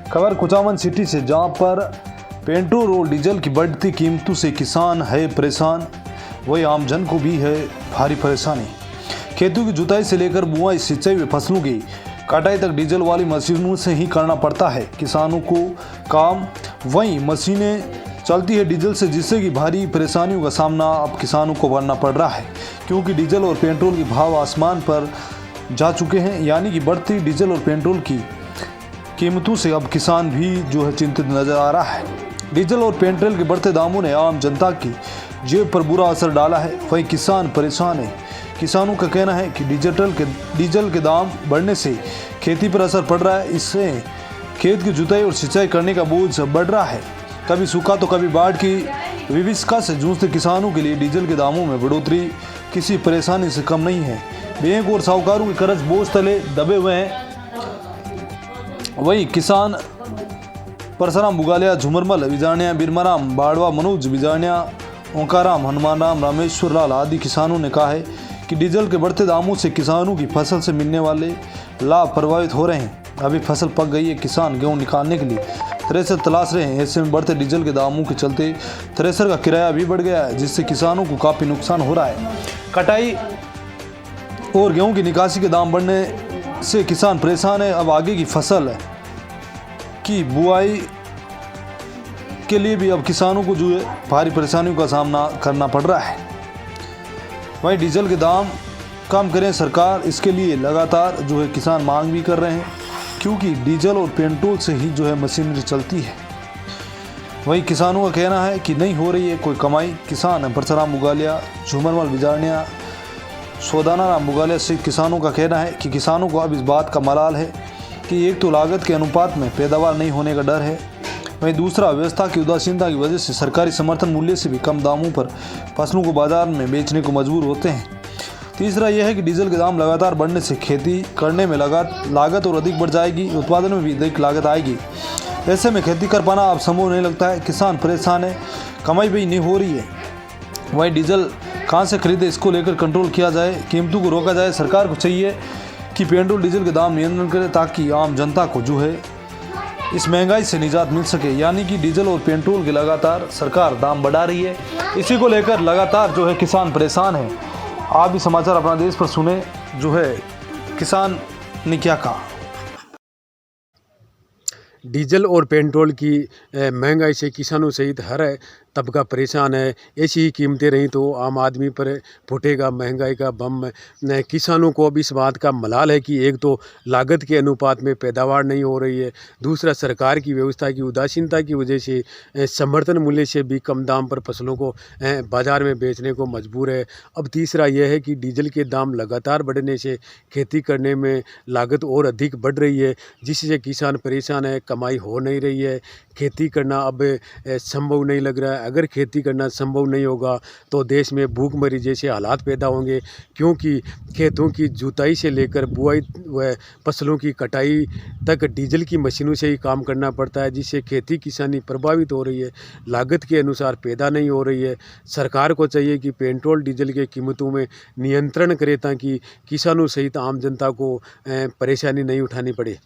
खबर कुचामन सिटी से, जहां पर पेट्रोल और डीजल की बढ़ती कीमतों से किसान है परेशान, वही आमजन को भी है भारी परेशानी। खेतों की जुताई से लेकर बुआई, सिंचाई व फसलों की कटाई तक डीजल वाली मशीनों से ही करना पड़ता है किसानों को काम। वहीं मशीनें चलती है डीजल से, जिससे कि भारी परेशानियों का सामना अब किसानों को करना पड़ रहा है, क्योंकि डीजल और पेट्रोल के भाव आसमान पर जा चुके हैं। यानी कि बढ़ती डीजल और पेट्रोल की कीमतों से अब किसान भी जो है चिंतित नजर आ रहा है। डीजल और पेट्रोल के बढ़ते दामों ने आम जनता की जेब पर बुरा असर डाला है। वहीं किसान परेशान है। किसानों का कहना है कि डीजल के दाम बढ़ने से खेती पर असर पड़ रहा है। इससे खेत की जुताई और सिंचाई करने का बोझ बढ़ रहा है। कभी सूखा तो कभी बाढ़ की विभीषिका से जूझते किसानों के लिए डीजल के दामों में बढ़ोतरी किसी परेशानी से कम नहीं है। बैंक और साहूकारों के कर्ज बोझ तले दबे हुए हैं। वही किसान परसराम बुगालिया, झुमरमल बिजाणिया, बिरमराम बाड़वा, मनोज बिजाणिया, ओंकाराम, हनुमान राम, रामेश्वर लाल आदि किसानों ने कहा है कि डीजल के बढ़ते दामों से किसानों की फसल से मिलने वाले लाभ प्रभावित हो रहे हैं। अभी फसल पक गई है, किसान गेहूं निकालने के लिए थ्रेसर तलाश रहे हैं। ऐसे में बढ़ते डीजल के दामों के चलते थ्रेसर का किराया भी बढ़ गया है, जिससे किसानों को काफ़ी नुकसान हो रहा है। कटाई और गेहूं की निकासी के दाम बढ़ने से किसान परेशान है। अब आगे की फसल की बुआई के लिए भी अब किसानों को जो है भारी परेशानियों का सामना करना पड़ रहा है। वहीं डीजल के दाम कम करें सरकार, इसके लिए लगातार जो है किसान मांग भी कर रहे हैं, क्योंकि डीजल और पेट्रोल से ही जो है मशीनरी चलती है। वहीं किसानों का कहना है कि नहीं हो रही है कोई कमाई। किसान परसराम बुगालिया, झुमरमल बिजाणिया, सोदाना राम बुगालिया से किसानों का कहना है कि किसानों को अब इस बात का मलाल है कि एक तो लागत के अनुपात में पैदावार नहीं होने का डर है, वहीं दूसरा व्यवस्था की उदासीनता की वजह से सरकारी समर्थन मूल्य से भी कम दामों पर फसलों को बाजार में बेचने को मजबूर होते हैं। तीसरा यह है कि डीजल के दाम लगातार बढ़ने से खेती करने में लागत और अधिक बढ़ जाएगी, उत्पादन में भी अधिक लागत आएगी। ऐसे में खेती कर पाना अब संभव नहीं लगता है। किसान परेशान है, कमाई भी नहीं हो रही है। वहीं डीजल कहाँ से खरीदे, इसको लेकर कंट्रोल किया जाए, कीमतों को रोका जाए। सरकार को चाहिए कि पेट्रोल डीजल के दाम नियंत्रण करे, ताकि आम जनता को जो है इस महंगाई से निजात मिल सके। यानी कि डीजल और पेट्रोल के लगातार सरकार दाम बढ़ा रही है, इसी को लेकर लगातार जो है किसान परेशान है। आप भी समाचार अपना देश पर सुने, जो है किसान ने क्या कहा। डीजल और पेट्रोल की महंगाई से किसानों सहित हर तबका परेशान है। ऐसी ही कीमतें रहीं तो आम आदमी पर फूटेगा महंगाई का बम। किसानों को अब इस बात का मलाल है कि एक तो लागत के अनुपात में पैदावार नहीं हो रही है, दूसरा सरकार की व्यवस्था की उदासीनता की वजह से समर्थन मूल्य से भी कम दाम पर फसलों को बाज़ार में बेचने को मजबूर है। अब तीसरा यह है कि डीजल के दाम लगातार बढ़ने से खेती करने में लागत और अधिक बढ़ रही है, जिससे किसान परेशान है, कमाई हो नहीं रही है, खेती करना अब संभव नहीं लग रहा है। अगर खेती करना संभव नहीं होगा तो देश में भूखमरी जैसे हालात पैदा होंगे, क्योंकि खेतों की जुताई से लेकर बुआई व फसलों की कटाई तक डीजल की मशीनों से ही काम करना पड़ता है, जिससे खेती किसानी प्रभावित हो रही है, लागत के अनुसार पैदा नहीं हो रही है। सरकार को चाहिए कि पेट्रोल डीजल के कीमतों में नियंत्रण करे, ताकि किसानों सहित आम जनता को परेशानी नहीं उठानी पड़े।